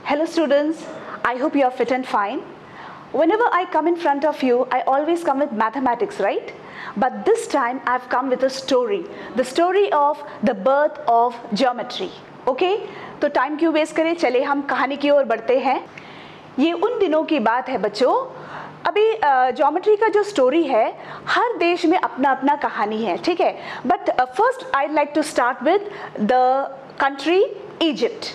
Hello students, I hope you are fit and fine. Whenever I come in front of you, I always come with mathematics, right? But this time I've come with a story, the story of the birth of geometry. Okay? तो time क्यों waste करें, चले हम कहानी की ओर बढ़ते हैं। ये उन दिनों की बात है बच्चों, अभी ज्योमेट्री का जो स्टोरी है हर देश में अपना अपना कहानी है, ठीक है। But first I like to start with the country Egypt.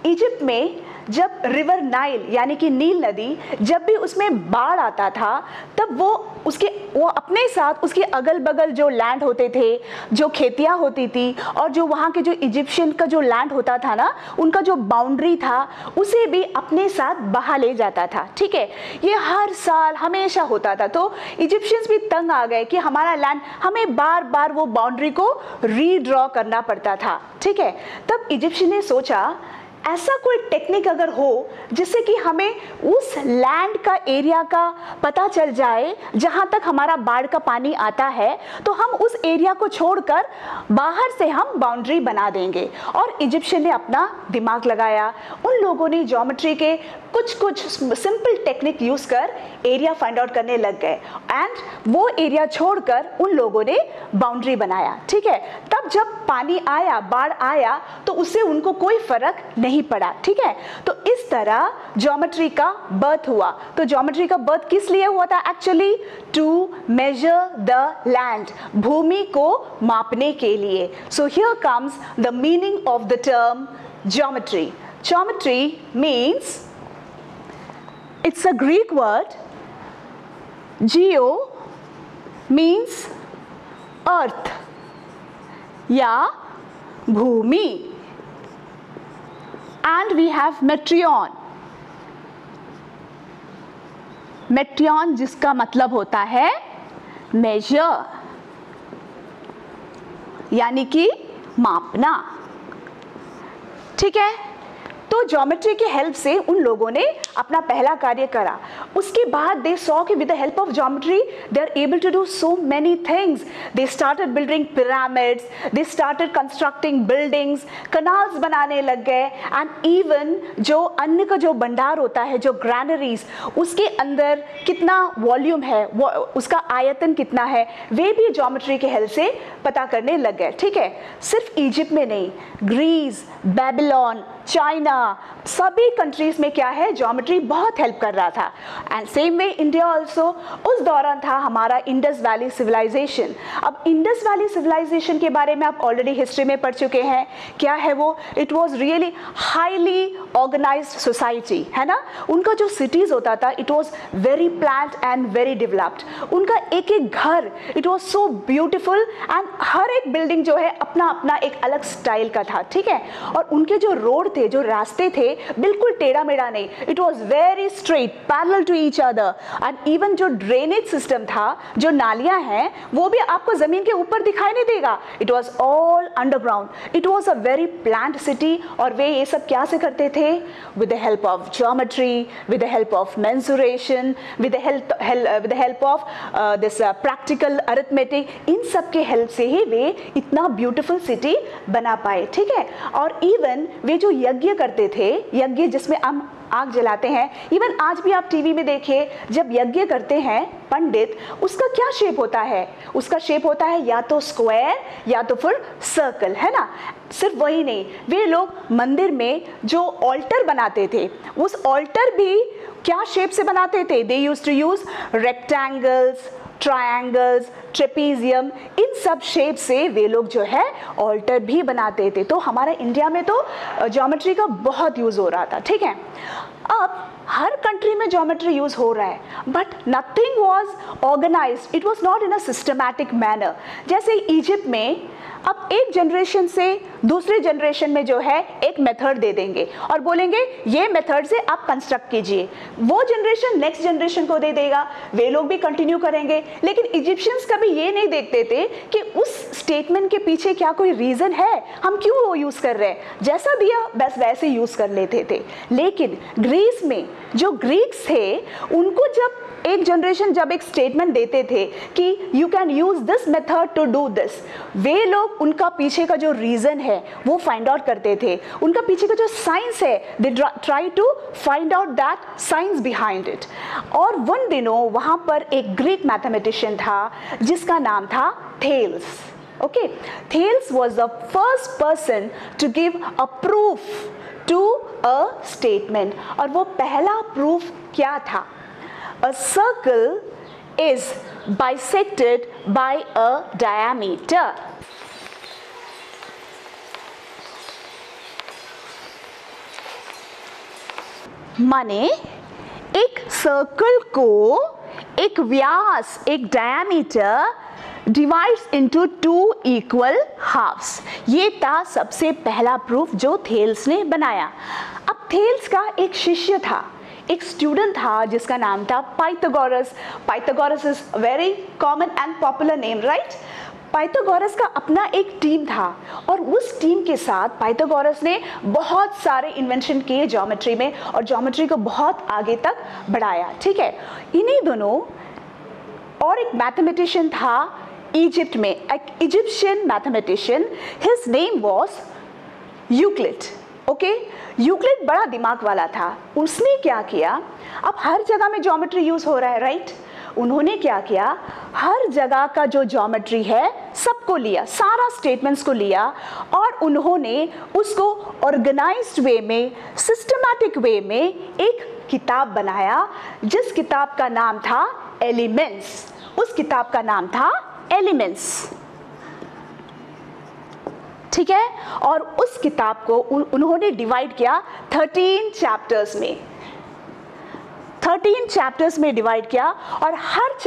Egypt में जब रिवर नाइल यानी कि नील नदी जब भी उसमें बाढ़ आता था तब वो अपने साथ उसके अगल बगल जो लैंड होते थे, जो खेतियाँ होती थी और जो वहाँ के जो इजिप्शियन का जो लैंड होता था ना, उनका जो बाउंड्री था उसे भी अपने साथ बहा ले जाता था, ठीक है। ये हर साल हमेशा होता था। तो इजिप्शियंस भी तंग आ गए कि हमारा लैंड, हमें बार बार वो बाउंड्री को रीड्रॉ करना पड़ता था, ठीक है। तब इजिप्शियन ने सोचा ऐसा कोई टेक्निक अगर हो जिससे कि हमें उस लैंड का एरिया का पता चल जाए जहां तक हमारा बाढ़ का पानी आता है, तो हम उस एरिया को छोड़कर बाहर से हम बाउंड्री बना देंगे। और इजिप्शियन ने अपना दिमाग लगाया, उन लोगों ने ज्योमेट्री के कुछ सिंपल टेक्निक यूज कर एरिया फाइंड आउट करने लग गए एंड वो एरिया छोड़कर उन लोगों ने बाउंड्री बनाया, ठीक है। तब जब पानी आया, बाढ़ आया, तो उससे उनको कोई फर्क नहीं पड़ा, ठीक है। तो इस तरह ज्योमेट्री का बर्थ हुआ। तो ज्योमेट्री का बर्थ किस लिए हुआ था actually? To measure the land, भूमि को मापने के लिए। So here comes the meaning of the term geometry. Geometry means, it's a Greek word. Geo means earth या भूमि, and we have metrion. Metrion जिसका मतलब होता है measure यानी कि मापना, ठीक है। तो ज्योमेट्री की हेल्प से उन लोगों ने अपना पहला कार्य करा। उसके बाद दे सॉ कि with the help of geometry they are able to do so many things. They started building pyramids, they started constructing buildings, canals बनाने लग गए एंड इवन जो अन्न का जो भंडार होता है, जो ग्रैनरीज, उसके अंदर कितना वॉल्यूम है, उसका आयतन कितना है, वे भी ज्योमेट्री के हेल्प से पता करने लग गए, ठीक है। सिर्फ इजिप्ट में नहीं, ग्रीस, बेबीलोन, चाइना, सभी कंट्रीज में क्या है, ज्योमेट्री बहुत हेल्प कर रहा था। And same way India also. उस दौरान था हमारा इंडस वैली सिविलाइजेशन। अब इंडस वैली सिविलाइजेशन के बारे में आप ऑलरेडी हिस्ट्री में पढ़ चुके हैं। क्या है वो? It was really highly organised society, है ना। उनका जो सिटीज होता था it was very planned and very developed. उनका एक एक घर it was so beautiful and हर एक बिल्डिंग जो है अपना अपना एक अलग स्टाइल का था, ठीक है। और उनके जो रोड थे, जो रास्ते थे, बिल्कुल टेढ़ा मेढ़ा नहीं, it was very straight, parallel to each other. And even जो ड्रेनेज सिस्टम था, जो नालियां हैं, वो भी आपको जमीन के ऊपर दिखाई नहीं देगा, it was all underground. It was a very planned city. और वे ये सब क्या से करते थे? With the help of geometry, with the help of mensuration, with the help of this practical arithmetic, इन सब के हेल्प से ही वे इतना ब्यूटिफुल सिटी बना पाए, ठीक है। और इवन वे जो यज्ञ करते थे, यज्ञ जिसमें हम आग जलाते हैं, इवन आज भी आप टीवी में देखिए, जब यज्ञ करते हैं पंडित, उसका क्या शेप होता है? उसका शेप होता है या तो स्क्वायर या तो फिर सर्कल, है ना। सिर्फ वही नहीं, वे लोग मंदिर में जो ऑल्टर बनाते थे, उस ऑल्टर भी क्या शेप से बनाते थे? They used to use rectangles, triangles, trapezium, इन सब शेप से वे लोग जो है ऑल्टर भी बनाते थे। तो हमारे इंडिया में तो ज्योमेट्री का बहुत यूज हो रहा था, ठीक है। अब हर कंट्री में ज्योमेट्री यूज हो रहा है, but nothing was organised, it was not in a systematic manner. जैसे इजिप्ट में अब एक जनरेशन से दूसरे जनरेशन में जो है एक मेथड दे देंगे और बोलेंगे ये मेथड से आप कंस्ट्रक्ट कीजिए, वो जनरेशन नेक्स्ट जनरेशन को दे देगा, वे लोग भी कंटिन्यू करेंगे। लेकिन इजिप्शियंस कभी ये नहीं देखते थे कि उस स्टेटमेंट के पीछे क्या कोई रीजन है, हम क्यों वो यूज कर रहे हैं, जैसा दिया बस वैसे यूज कर लेते थे। लेकिन ग्रीस में जो ग्रीक्स थे, उनको जब एक जनरेशन जब एक स्टेटमेंट देते थे कि you can use this method to do this, वे लोग उनका पीछे का जो रीजन है वो फाइंड आउट करते थे, उनका पीछे का जो साइंस है they try to find out that science behind it. और उन दिनों वहाँ पर एक ग्रीक मैथमेटिशियन था जिसका नाम था Thales. Okay, Thales was the first person to give a proof to a statement, और वो पहला proof क्या था? A circle is bisected by a diameter. माने एक सर्कल को एक व्यास, एक diameter divides into 2 equal halves. ये था सबसे पहला प्रूफ जो थेल्स ने बनाया। अब थेल्स का एक शिष्य था, एक स्टूडेंट था जिसका नाम था Pythagoras. Pythagoras is very common and popular name, right? Pythagoras का अपना एक टीम था और उस टीम के साथ पाइथागोरस ने बहुत सारे इन्वेंशन किए ज्योमेट्री में और ज्योमेट्री को बहुत आगे तक बढ़ाया। ठीक है, इन्हीं दोनों और एक मैथमेटिशियन था इजिप्ट में, एक Egyptian mathematician, his name was Euclid. Okay, Euclid बड़ा दिमाग वाला था। उसने क्या किया, अब हर जगह में ज्योमेट्री यूज हो रहा है, राइट? उन्होंने क्या किया, हर जगह का जो ज्योमेट्री है सबको लिया, सारा स्टेटमेंट्स को लिया और उन्होंने उसको ऑर्गेनाइज्ड वे में, सिस्टमैटिक वे में एक किताब बनाया जिस किताब का नाम था एलिमेंट्स। उस किताब का नाम था एलिमेंट्स। ठीक है, और उस किताब को उन्होंने डिवाइड किया 13 चैप्टर्स में, 13 चैप्टर्स में डिवाइड किया और हर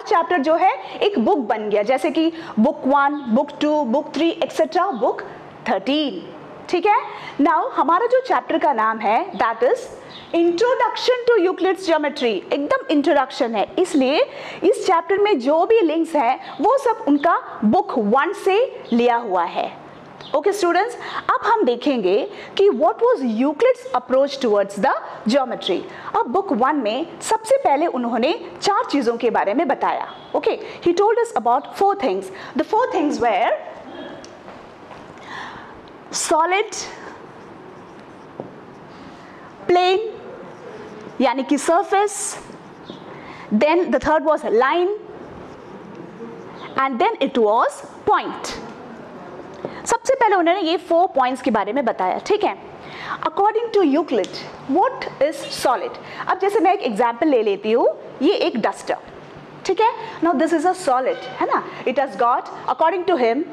चैप्टर जो है एक बुक बन गया, जैसे कि book 1, book 2, book 3 etcetera, book 13। ठीक है, नाउ हमारा जो चैप्टर का नाम है that is introduction to Euclid's geometry. एकदम इंट्रोडक्शन है, इसलिए इस चैप्टर में जो भी लिंक्स हैं वो सब उनका बुक 1 से लिया हुआ है। ओके स्टूडेंट्स, अब हम देखेंगे कि what was Euclid's approach towards the geometry. अब बुक 1 में सबसे पहले उन्होंने 4 चीजों के बारे में बताया। Okay, he told us about 4 things. The 4 things were solid, plane यानी कि surface, then the third was line and then it was point. सबसे पहले उन्होंने ये 4 पॉइंट्स के बारे में बताया। ठीक है, according to Euclid what is solid. अब जैसे मैं एक एग्जांपल ले लेती हूँ, ये एक डस्टर, ठीक है, now this is a solid, है ना। It has got, according to him,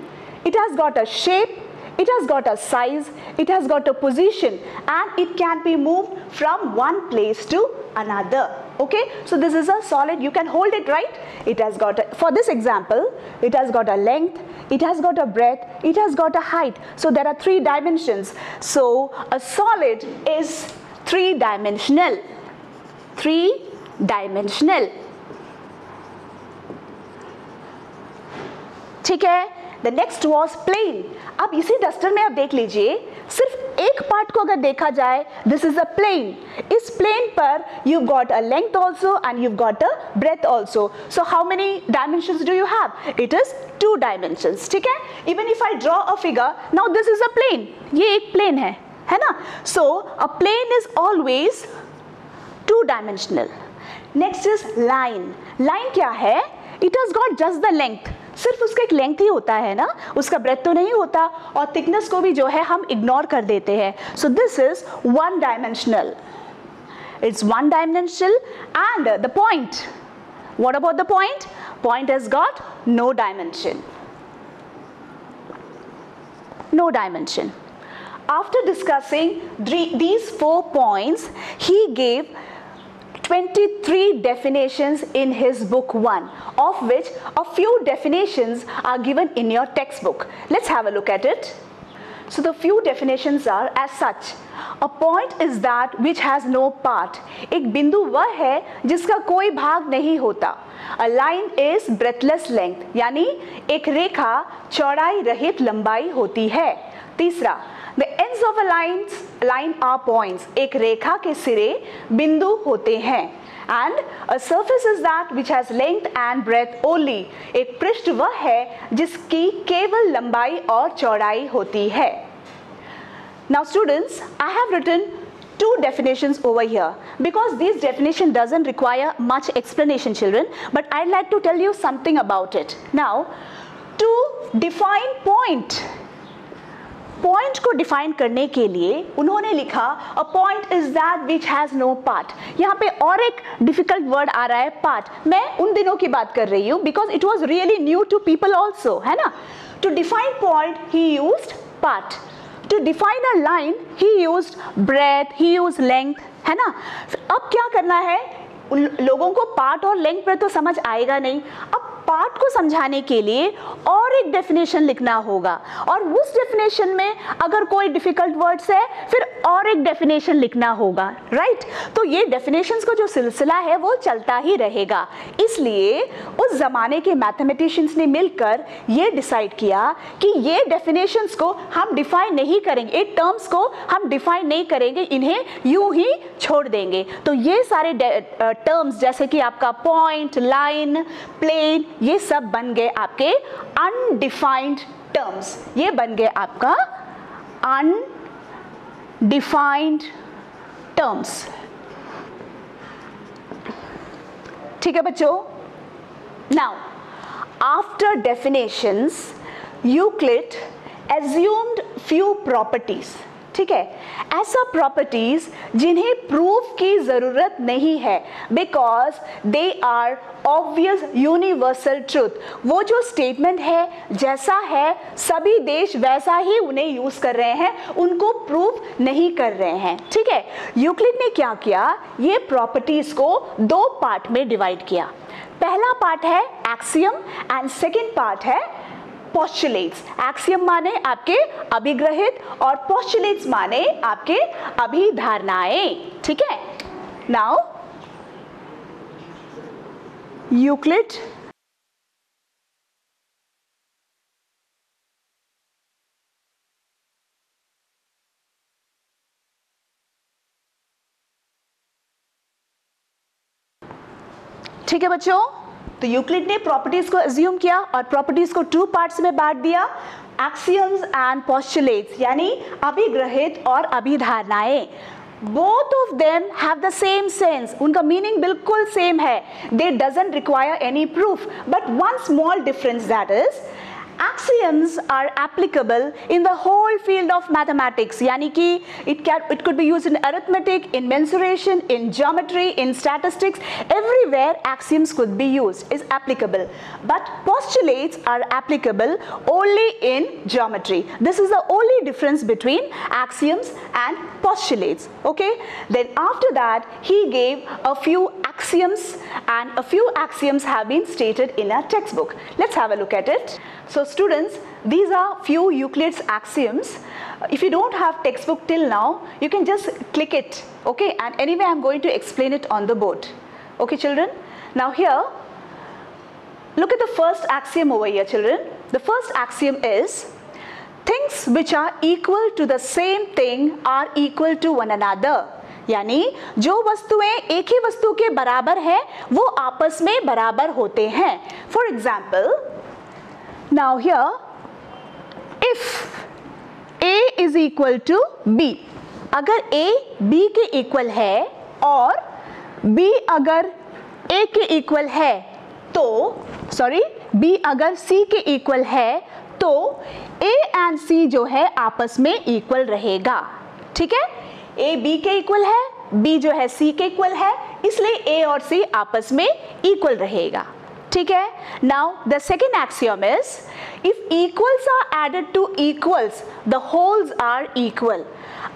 it has got a shape, it has got a size, it has got a position and it can be moved from one place to another. Okay, so this is a solid, you can hold it, right? It has got for this example, it has got a length, it has got a breadth, it has got a height. So there are 3 dimensions. So a solid is 3-dimensional. 3-dimensional. ठीक है, The next was plane. अब इसी duster में आप देख लीजिए, सिर्फ एक पार्ट को अगर देखा जाए, दिस इज अ प्लेन। इस प्लेन पर you got a length also and you got a breadth also. So how many dimensions do you have? It is 2 dimensions. ठीक है, even if I draw a figure, now this is a plane, ये एक plane है ना। So a plane is always 2-dimensional. Next is line. Line क्या है? It has got just the length, सिर्फ उसका एक लेंथ ही होता है ना, उसका ब्रेथ तो नहीं होता, और थिकनेस को भी जो है हम इग्नोर कर देते हैं। So this is 1-dimensional. It's 1-dimensional. And the point, what about the point? Point has got no dimension. No dimension. After discussing these 4 points, he gave 23 definitions in his book 1, of which a few definitions are given in your textbook. Let's have a look at it. So the few definitions are as such. A point is that which has no part. एक बिंदु वह है जिसका कोई भाग नहीं होता. A line is breadthless length, यानी एक रेखा चौड़ाई रहित लंबाई होती है. तीसरा, The ends of a line are points. एक रेखा के सिरे बिंदु होते हैं. and a surface is that which has length and breadth only. एक पृष्ठ वह है जिसकी केवल लंबाई और चौड़ाई होती है. Now students, I have written two definitions over here because this definition doesn't require much explanation, children, but I'd like to tell you something about it. Now, to define point, point को define करने के लिए उन्होंने लिखा a point is that which has no part. यहाँ पे और एक डिफिकल्ट वर्ड आ रहा है पार्ट. मैं उन दिनों की बात कर रही हूँ because it was really new to people also, है ना. To define point he used part. To define a line he used breadth, he used length, है ना. अब क्या करना है, लोगों को पार्ट और लेंथ पर तो समझ आएगा नहीं. अब पार्ट को समझाने के लिए और एक डेफिनेशन लिखना होगा और उस डेफिनेशन में अगर कोई डिफिकल्ट वर्ड्स है फिर और एक डेफिनेशन लिखना होगा, राइट. तो ये डेफिनेशंस को जो सिलसिला है वो चलता ही रहेगा. इसलिए उस जमाने के मैथमेटिशियंस ने मिलकर ये डिसाइड किया कि ये डेफिनेशंस को हम डिफाइन नहीं करेंगे, एक टर्म्स को हम डिफाइन नहीं करेंगे, इन्हें यूं ही छोड़ देंगे. तो ये सारे टर्म्स जैसे कि आपका पॉइंट, लाइन, प्लेन, ये सब बन गए आपके अनडिफाइंड टर्म्स. ये बन गए आपका अनडिफाइंड टर्म्स. ठीक है बच्चों. Now after definitions Euclid assumed few properties. ठीक है, ऐसा प्रॉपर्टीज जिन्हें प्रूफ की जरूरत नहीं है because they are obvious universal truth. वो जो स्टेटमेंट है जैसा है सभी देश वैसा ही उन्हें यूज कर रहे हैं, उनको प्रूफ नहीं कर रहे हैं. ठीक है, यूक्लिड ने क्या किया, ये प्रॉपर्टीज को दो पार्ट में डिवाइड किया. पहला पार्ट है एक्सियम एंड सेकेंड पार्ट है पोस्टुलेट्स. एक्सियम माने आपके अभिग्रहित और पोस्टुलेट्स माने आपके अभिधारणाएं. ठीक है. नाउ यूक्लिड ठीक है बच्चों. तो यूक्लिड ने प्रॉपर्टीज को अज्यूम किया और प्रॉपर्टीज को टू पार्ट्स में बांट दिया, एक्सियम्स एंड पोस्टुलेट्स, यानी अभिग्रहित और अभिधारणाएं. Both of them have the same sense, उनका मीनिंग बिल्कुल सेम है. They doesn't require any proof, but one small difference that is axioms are applicable in the whole field of mathematics. यानी कि it could be used in arithmetic, in mensuration, in geometry, in statistics, everywhere axioms could be used, is applicable. But postulates are applicable only in geometry. This is the only difference between axioms and postulates. Okay. Then after that he gave a few axioms and a few axioms have been stated in a textbook. Let's have a look at it. So students, these are few Euclid's axioms. If you don't have textbook till now, you can just click it, okay? And anyway, I'm going to explain it on the board. Okay, children? Now here, look at the first axiom over here, children. The first axiom is, things which are equal to the same thing are equal to one another. यानी जो वस्तुएं एक ही वस्तु के बराबर है वो आपस में बराबर होते हैं. For example, now here if A is equal to B, अगर A B के इक्वल है और B अगर A के इक्वल है तो B अगर C के इक्वल है तो A and C जो है आपस में इक्वल रहेगा. ठीक है, A B के इक्वल है, B जो है C के इक्वल है, इसलिए A और C आपस में इक्वल रहेगा. ठीक है. Now the second axiom is if equals are added to equals the wholes are equal.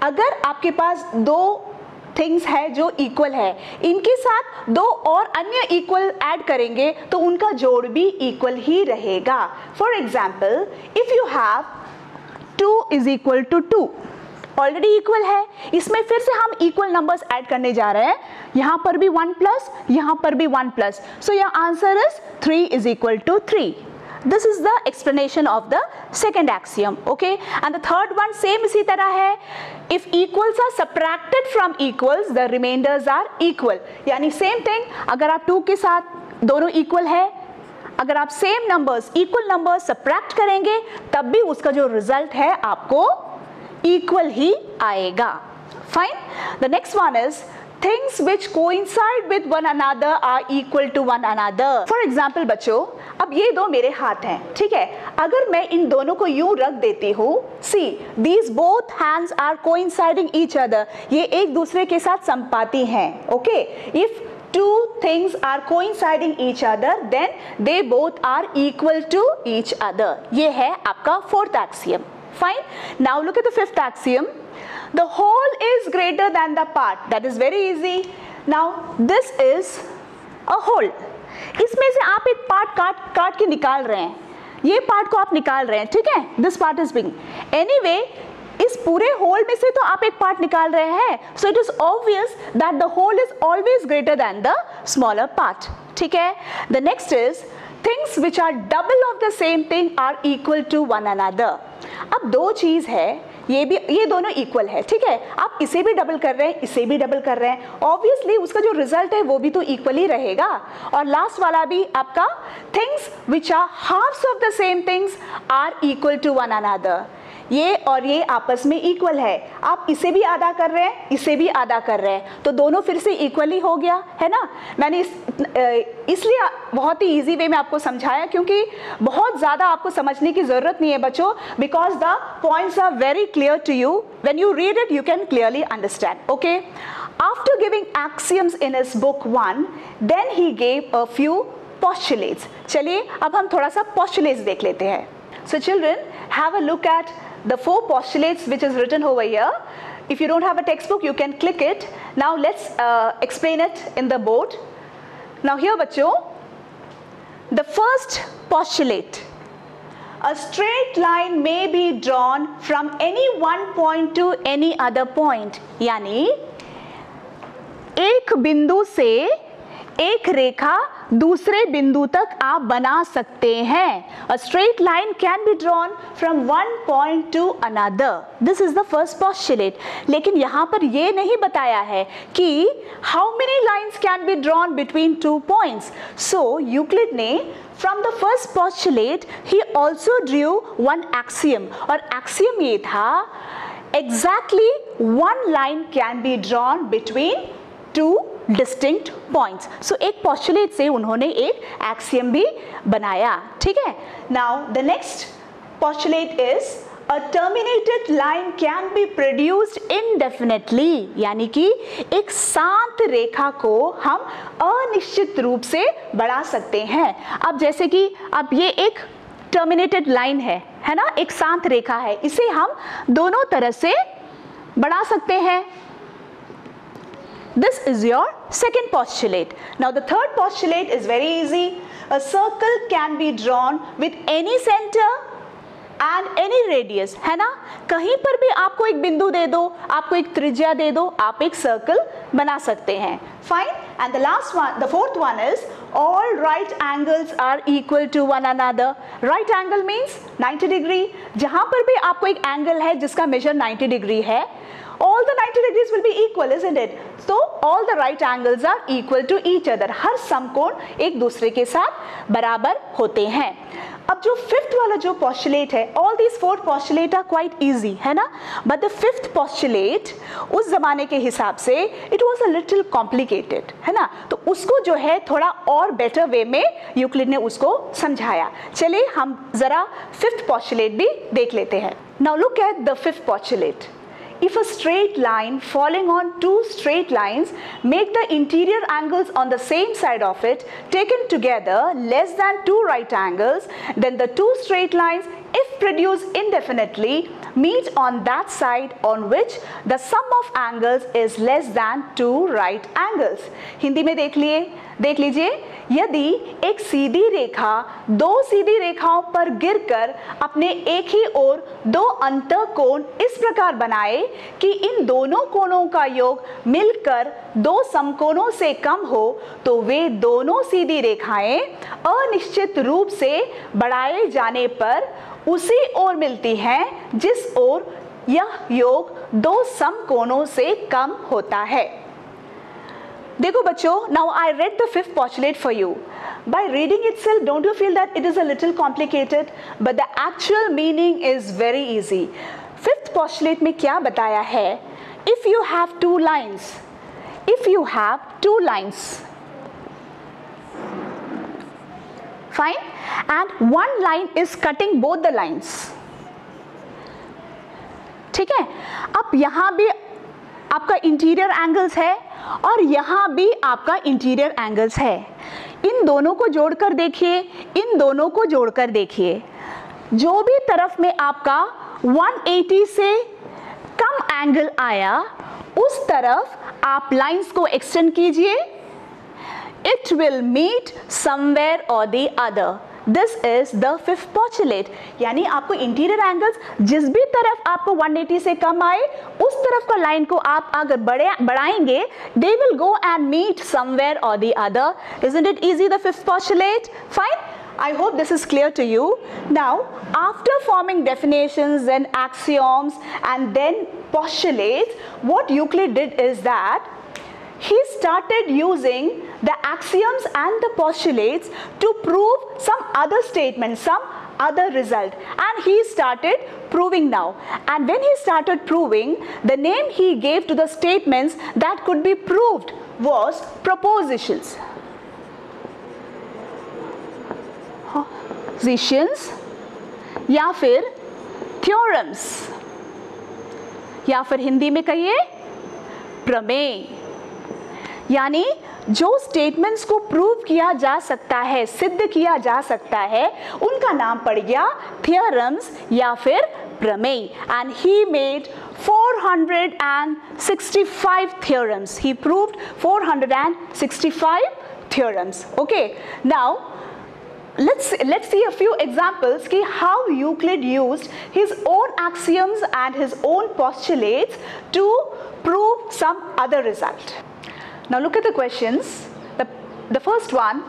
अगर आपके पास दो थिंग्स है जो इक्वल है, इनके साथ दो और अन्य इक्वल ऐड करेंगे तो उनका जोड़ भी इक्वल ही रहेगा. For example, if you have 2 is equal to 2, already equal है, इसमें फिर से हम इक्वल नंबर्स ऐड करने जा रहे हैं. यहां पर भी 1 प्लस, यहां पर भी 1 plus, so your answer is 3 is equal to 3. This is the explanation of the second axiom. Okay, and the third one same इसी तरह है. If equals are subtracted from equals, the remainders are equal. यानी same thing, अगर आप 2 के साथ दोनों equal है, अगर आप same numbers, equal numbers subtract करेंगे तब भी उसका जो रिजल्ट है आपको इक्वल ही आएगा. Fine. The next one is things which coincide with one another are equal to one another. For example बच्चों, अब ये दो मेरे हाथ हैं, ठीक है. अगर मैं इन दोनों को यूं रख देती हूँ, see these both hands are coinciding each other, ये एक दूसरे के साथ संपाती हैं. Okay, if two things are coinciding each other, then they both are equal to each other. ये है आपका fourth axiom. Fine. Now look at the fifth axiom. The whole is greater than the part. That is very easy. Now this is a whole. इसमें से आप एक part काट के निकाल रहे हैं. ये पार्ट को आप निकाल रहे हैं, ठीक है. This part is being. Anyway, इस पूरे होल में से तो आप एक पार्ट निकाल रहे हैं. So it is obvious that the whole is always greater than the smaller part. ठीक है. The next is things which are double of the same thing are equal to one another. अब दो चीज है, ये दोनों इक्वल है, ठीक है. आप इसे भी डबल कर रहे हैं, इसे भी डबल कर रहे हैं, ऑब्वियसली उसका जो रिजल्ट है वो भी तो इक्वल ही रहेगा. और लास्ट वाला भी आपका things which are halves of the same things are equal to one another. ये और ये आपस में इक्वल है. आप इसे भी आधा कर रहे हैं, इसे भी आधा कर रहे हैं, तो दोनों फिर से इक्वली हो गया है ना. मैंने इसलिए बहुत ही इजी वे में आपको समझाया, क्योंकि बहुत ज़्यादा आपको समझने की ज़रूरत नहीं है बच्चों, because the points are very clear to you. When you read it you can clearly understand. Okay, after giving axioms in his book 1, then he gave a few postulates. चलिए अब हम थोड़ा सा postulates देख लेते हैं. So children, have a look at the 4 postulates which is written over here. If you don't have a textbook, you can click it. Now let's explain it in the board. Now here बच्चों, the first postulate, a straight line may be drawn from any one point to any other point. यानी एक बिंदु से एक रेखा दूसरे बिंदु तक आप बना सकते हैं. A straight line can be drawn from one point to another. This is the first postulate. लेकिन यहाँ पर ये नहीं बताया है कि how many lines can be drawn between 2 points. So Euclid ने from the first postulate he also drew one axiom. और axiom ये था exactly one line can be drawn between 2 distinct points. So एक postulate से उन्होंने एक axiom भी बनाया. ठीक है. Now the next postulate is a terminated line can be produced indefinitely. यानी कि एक शांत रेखा को हम अनिश्चित रूप से बढ़ा सकते हैं. अब जैसे कि अब ये एक terminated line है ना, एक शांत रेखा है, इसे हम दोनों तरह से बढ़ा सकते हैं. This is your second postulate. Now the third postulate is very easy. A circle can be drawn with any center and any radius. है ना, कहीं पर भी आपको एक बिंदु दे दो, आपको एक त्रिज्या दे दो, आप एक सर्कल बना सकते हैं. Fine. And the last one, the fourth one is all right angles are equal to one another. Right angle means 90 degree. जहाँ पर भी आपको एक एंगल है जिसका मेजर 90 डिग्री है, all the 90 degrees will be equal, isn't it? So all the right angles are equal to each other. हर समकोण एक दूसरे के साथ बराबर होते हैं. अब जो फिफ्थ वाला जो postulate है, all these 4 postulate are quite easy, है ना? But the fifth postulate उस जमाने के हिसाब से it was a little complicated, है ना? तो उसको जो है थोड़ा और better way में यूक्लिड ने उसको समझाया. चलिए हम जरा fifth postulate भी देख लेते हैं. Now look at the fifth postulate. If a straight line falling on 2 straight lines make the interior angles on the same side of it taken together less than 2 right angles, then the 2 straight lines, if produced indefinitely, meet on that side on which the sum of angles is less than 2 right angles. Hindi में देख लीजिए, यदि एक सीधी रेखा दो सीधी रेखाओं पर गिरकर अपने एक ही ओर दो अंतःकोण इस प्रकार बनाए कि इन दोनों कोणों का योग मिलकर दो समकोणों से कम हो, तो वे दोनों सीधी रेखाएं अनिश्चित रूप से बढ़ाए जाने पर उसी ओर मिलती हैं जिस ओर यह योग दो समकोणों से कम होता है। देखो बच्चों, now I read the fifth postulate for you. By reading itself, don't you feel that it is a little complicated? But the actual meaning is very easy. Fifth postulate में क्या बताया है? If you have two lines, fine, and one line is cutting both the lines. ठीक है, अब यहाँ भी आपका इंटीरियर एंगल्स है और यहाँ भी आपका इंटीरियर एंगल्स है। इन दोनों को जोड़कर देखिए, जो भी तरफ में आपका 180 से कम एंगल आया उस तरफ आप लाइंस को एक्सटेंड कीजिए। It will meet somewhere or the other. This is the fifth postulate. यानी आपको इंटीरियर एंगल्स जिस भी तरफ आपको 180 से कम आए उस तरफ का लाइन को आप अगर बढ़ाएंगे, they will go and meet somewhere or the other. Isn't it easy, the fifth postulate? Fine. I hope this is clear to you. Now, after forming definitions and axioms and then postulates, what Euclid did is that he started using the axioms and the postulates to prove some other statement, some other result, and he started proving now. And when he started proving, the name he gave to the statements that could be proved was propositions. Propositions या फिर theorems, या फिर हिंदी में कहिए प्रमेय। यानी जो statements को प्रूव किया जा सकता है, सिद्ध किया जा सकता है, उनका नाम पड़ गया थियरम्स या फिर प्रमेय। And he made 465 theorems. He proved 465 theorems. Okay, now let's see a few examples ki how Euclid used his own axioms and his own postulates to prove some other result. Now look at the questions. The first one,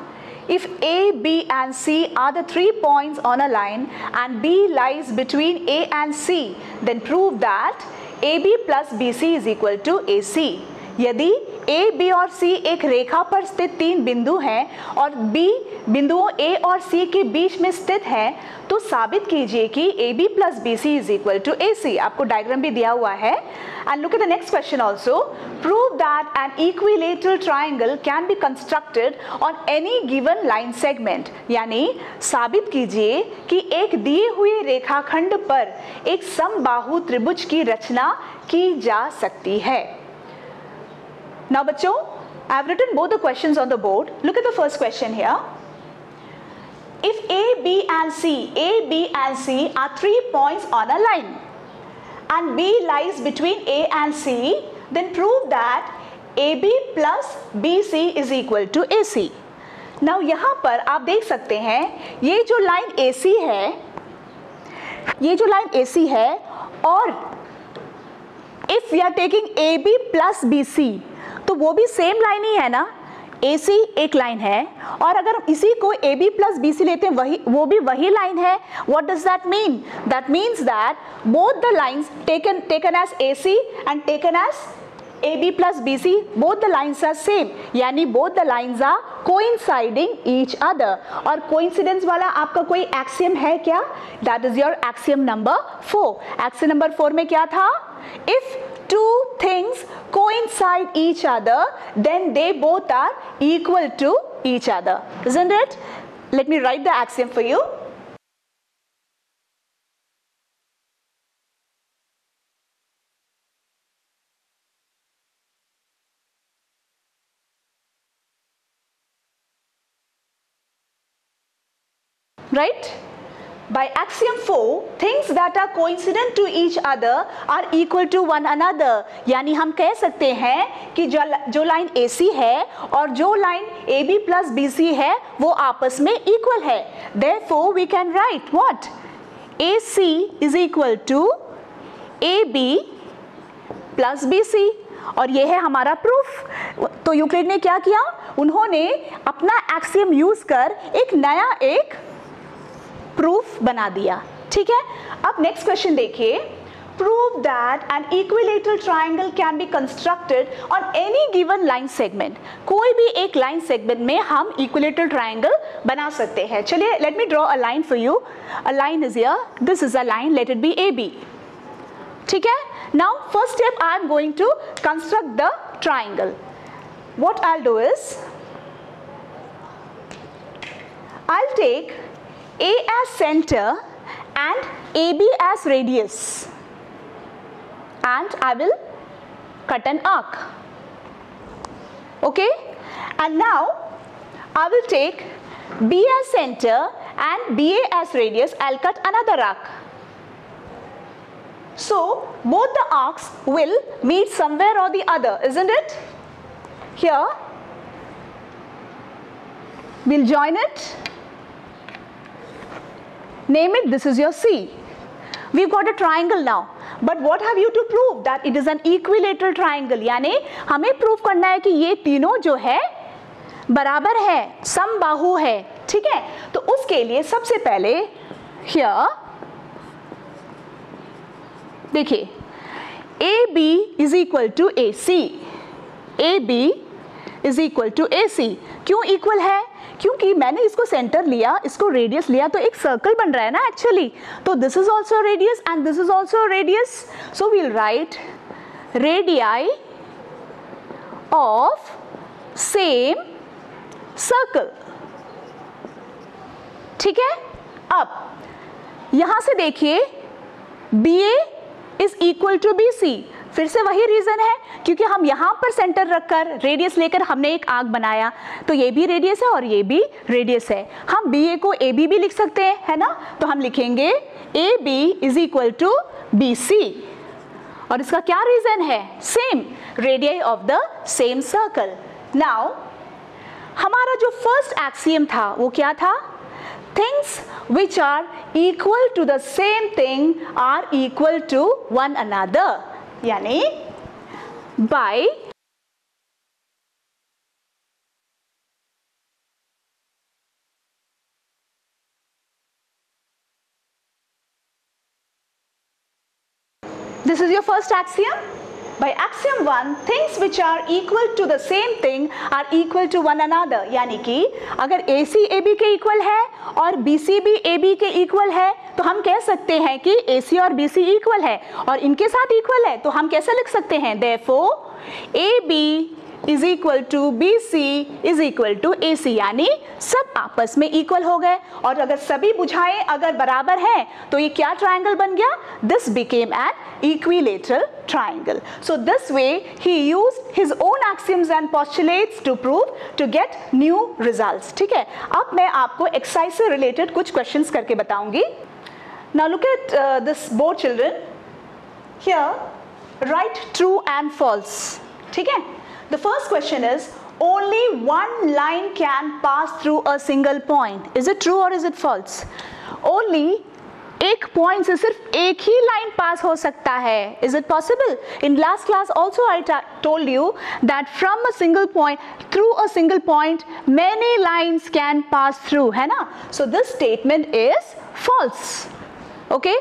if A, B and C are the 3 points on a line and B lies between A and C, then prove that AB plus BC is equal to AC. यदि A, B और C एक रेखा पर स्थित 3 बिंदु हैं और B बिंदुओं A और C के बीच में स्थित हैं, तो साबित कीजिए कि AB plus BC is equal to AC. आपको डायग्राम भी दिया हुआ है. And look at the next question also. Prove that an equilateral triangle can be constructed on any given line segment. यानी साबित कीजिए कि एक दिए हुए रेखाखंड पर एक समबाहु त्रिभुज की रचना की जा सकती है. Now बच्चों, I have written both the questions on the board. Look at the first question here. If A, B and C are 3 points on a line and B lies between A and C, then prove that AB plus BC is equal to AC. Now यहाँ पर आप देख सकते हैं ये जो line AC है और if we are taking AB plus BC, तो वो भी सेम लाइन ही है ना. AC एक लाइन है और अगर इसी को AB plus BC लेते हैं वो भी वही लाइन है. What does that mean? That means that both the lines taken as AC and taken as AB plus BC, both the lines are same. यानी both the lines are coinciding each other. और coincidence वाला आपका कोई axiom है क्या? That is your axiom number 4. Axiom number 4 में क्या था? If two things coincide each other, then they both are equal to each other, isn't it? Let me write the axiom for you. Right? By axiom 4, things that are coincident to each other are equal to one another. यानी हम कह सकते हैं कि जो line AC है और जो लाइन AB plus BC है वो आपस में इक्वल है. Therefore we can write what? AC is equal to AB plus BC. और ये है हमारा प्रूफ. तो यूक्लिड ने क्या किया? उन्होंने अपना एक्सियम यूज कर एक नया एक प्रूफ बना दिया. ठीक है. अब नेक्स्ट क्वेश्चन देखिए. Prove that an equilateral triangle can be constructed on any given line segment. कोई भी एक लाइन सेगमेंट में हम इक्विलेटरल ट्राइंगल बना सकते हैं. चलिए, let me draw a line for you. A line is here. This is a line. Let it be AB. ठीक है. Now first step I am going to construct the triangle. What I will do is I will take A as center and AB as radius, and I will cut an arc. Okay, and now I will take B as center and BA as radius. I'll cut another arc. So both the arcs will meet somewhere or the other, isn't it? Here we'll join it. Name it. This is your C. We've got a triangle now. But what have you to prove? That it is an equilateral triangle. यानी हमें prove करना है कि ये तीनों जो है बराबर है, समबाहु है. ठीक है. तो उसके लिए सबसे पहले here देखिए, AB is equal to AC. AB is equal to AC. क्यों इक्वल है? क्योंकि मैंने इसको सेंटर लिया, इसको रेडियस लिया, तो एक सर्कल बन रहा है ना एक्चुअली. तो this is also radius and this is also radius. So we'll write radii of same circle. ठीक है. अब यहां से देखिए, BA is equal to BC. फिर से वही रीजन है, क्योंकि हम यहाँ पर सेंटर रखकर रेडियस लेकर हमने एक आर्क बनाया. तो ये भी रेडियस है और ये भी रेडियस है. हम BA को AB भी लिख सकते हैं, है ना. तो हम लिखेंगे AB is equal to BC. और इसका क्या रीजन है? Same radii of the same circle. Now हमारा जो फर्स्ट एक्सियम था वो क्या था? Things which are equal to the same thing are equal to one another. यानी by this is your first axiom. By axiom 1, things which are equal to the same thing are equal to one another. यानी कि अगर AC AB के equal है और BC भी AB के equal है तो हम कह सकते हैं कि AC और BC इक्वल है और इनके साथ इक्वल है. तो हम कैसे लिख सकते हैं? Therefore AB is equal to BC is equal to AC. यानी सब आपस में इक्वल हो गए. और अगर सभी भुजाएं अगर बराबर हैं तो ये क्या ट्राइंगल बन गया? This became an equilateral triangle. So this way he used his own axioms and postulates to prove to get new results. ठीक है. अब मैं आपको एक्सरसाइज से रिलेटेड कुछ क्वेश्चंस करके बताऊंगी. Now look at this board, children. Here write true and false. ठीक है. The first question is, only one line can pass through a single point. Is it true or is it false? Only एक point से सिर्फ एक ही line पास हो सकता है. Is it possible? In last class also I told you that from a single point, through a single point, many lines can pass through, है ना? So this statement is false. Okay?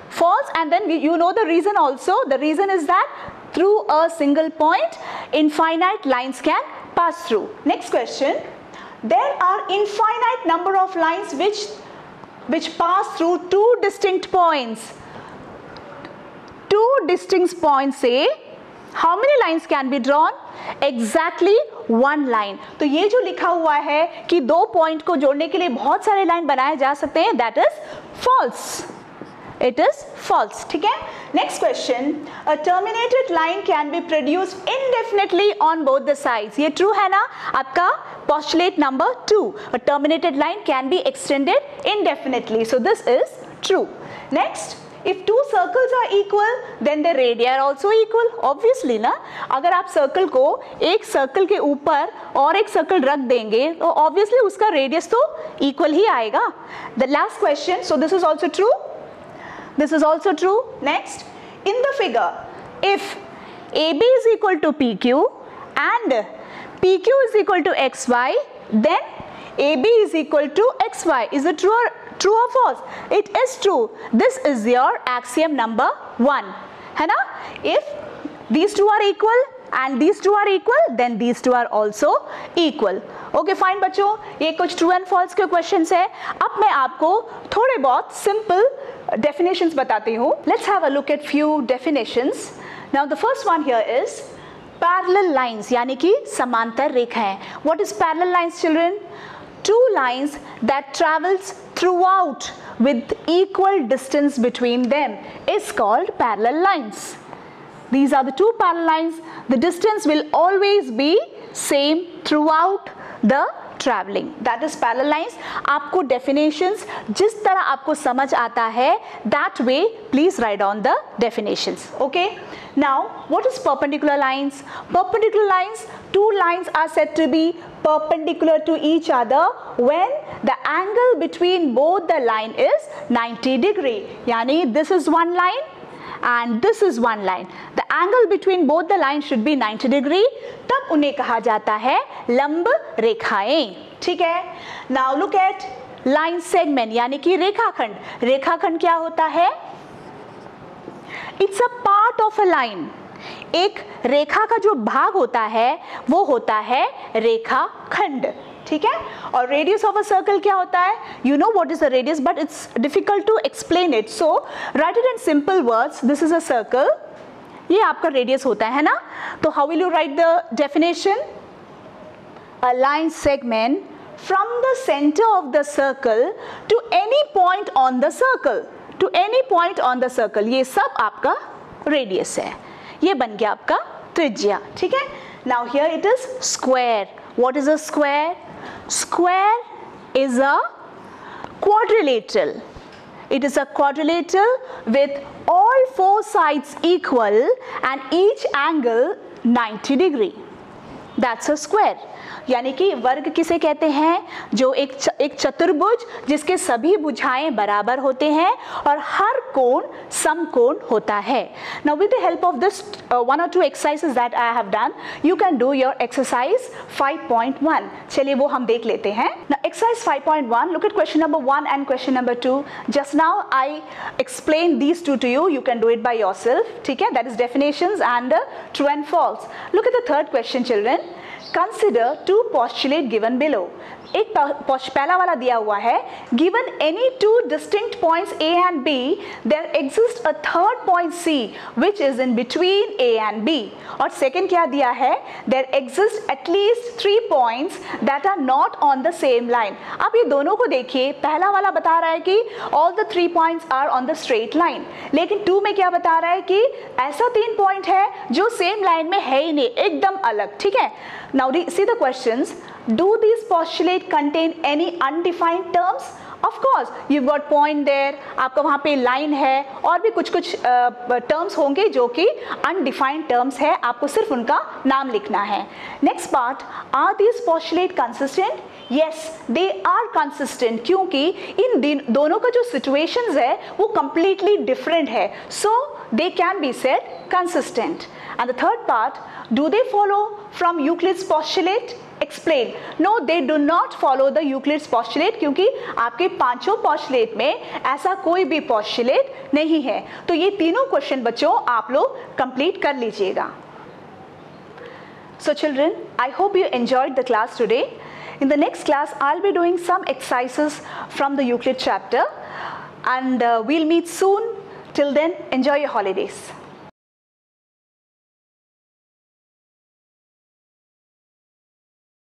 False, and then you know the reason also. The reason is that through a single point, infinite lines can pass through. Next question. There are infinite number of lines which pass through two distinct points. Two distinct points say how many lines can be drawn? Exactly one line. तो ये जो लिखा हुआ है कि दो point को जोड़ने के लिए बहुत सारे लाइन बनाए जा सकते हैं, that is false. It is false. ठीक है. Next question. A terminated line can be produced indefinitely on both the sides. ये true है ना? आपका postulate number 2. A terminated line can be extended indefinitely. So this is True. Next, if two circles are equal, then the radii are also equal. Obviously ना, अगर आप circle को एक circle के ऊपर और एक सर्कल रख देंगे तो obviously उसका रेडियस तो equal ही आएगा. The last question, so this is also true. This is also true. Next, in the figure, if AB is equal to PQ and PQ is equal to XY, then AB is equal to XY. Is it true or false? It is true. This is your axiom number 1. है ना? If these two are equal and these two are equal, then these two are also equal. Okay, fine बच्चों, ये कुछ true and false के questions है. अब मैं आपको थोड़े बहुत simple definitions बताती हूँ. Let's have a look at few definitions. Now the first one here is parallel lines, यानी कि समांतर रेखाएं. What is parallel lines, children? Two lines that travels throughout with equal distance between them is called parallel lines. These are the two parallel lines. The distance will always be same throughout the traveling. That is parallel lines. आपको definitions जिस तरह आपको समझ आता है, that way please write down the definitions. Okay. Now, what is perpendicular lines? Perpendicular lines, two lines are said to be perpendicular to each other when the angle between both the line is 90 degree. Yani this is one line and this is one line. The angle between both the lines should be 90 degree. तब उन्हें कहा जाता है लंब रेखाएं. ठीक है? Now look at line segment, यानी कि रेखाखंड. रेखाखंड क्या होता है? It's a part of a line. एक रेखा का जो भाग होता है वो होता है रेखाखंड. ठीक है? और radius of a circle क्या होता है? You know what is the radius, but it's difficult to explain it. So write it in simple words. This is a circle. ये आपका radius होता है ना? तो how will you write the definition? A line segment from the center of the circle to any point on the circle. To any point on the circle. ये सब आपका radius है. ये बन गया आपका त्रिज्या. ठीक है? Now here it is square. What is a square? Square is a quadrilateral. It is a quadrilateral with all four sides equal and each angle 90 degree. That's a square. यानी कि वर्ग किसे कहते हैं? जो एक चतुर्भुज जिसके सभी भुजाएं बराबर होते हैं और हर कोण समकोण होता है. Now with the help of this one or two exercises that I have done, you can do your exercise 5.1. चलिए वो हम देख लेते हैं. Now exercise 5.1, look at question number 1 and question number 2. Just now I explained these two to you. You can do it by yourself. ठीक है? That is definitions and true and false. Look at the third question, children. Consider two postulate given below. एक पहला वाला दिया हुआ है. Given any two distinct points A and B, there exists a third point C which is in between A and B. और second क्या दिया है? There exists at least 3 points that are not on the same line. अब ये दोनों को देखिए. पहला वाला बता रहा है कि all the 3 points are on the straight line. लेकिन 2 में क्या बता रहा है कि ऐसा 3 पॉइंट है जो सेम लाइन में है ही नहीं, एकदम अलग. ठीक है? Now see the questions. Do these postulate contain any undefined terms? Of course, you've got point there. आपका वहाँ पे line है और भी कुछ terms होंगे जो कि undefined terms है. आपको सिर्फ उनका नाम लिखना है. Next part, are these postulate consistent? Yes, they are consistent क्योंकि इन दोनों का जो situations है वो completely different है. So they can be said consistent. And the third part, do they follow from Euclid's postulate? Explain. No, they do not follow the Euclid's postulate क्योंकि आपके पांचों postulate में ऐसा कोई भी postulate नहीं है. तो ये तीनों question बच्चों आप लोग complete कर लीजिएगा. So children, I hope you enjoyed the class today. In the next class, I'll be doing some exercises from the Euclid chapter and we'll meet soon. Till then, enjoy your holidays.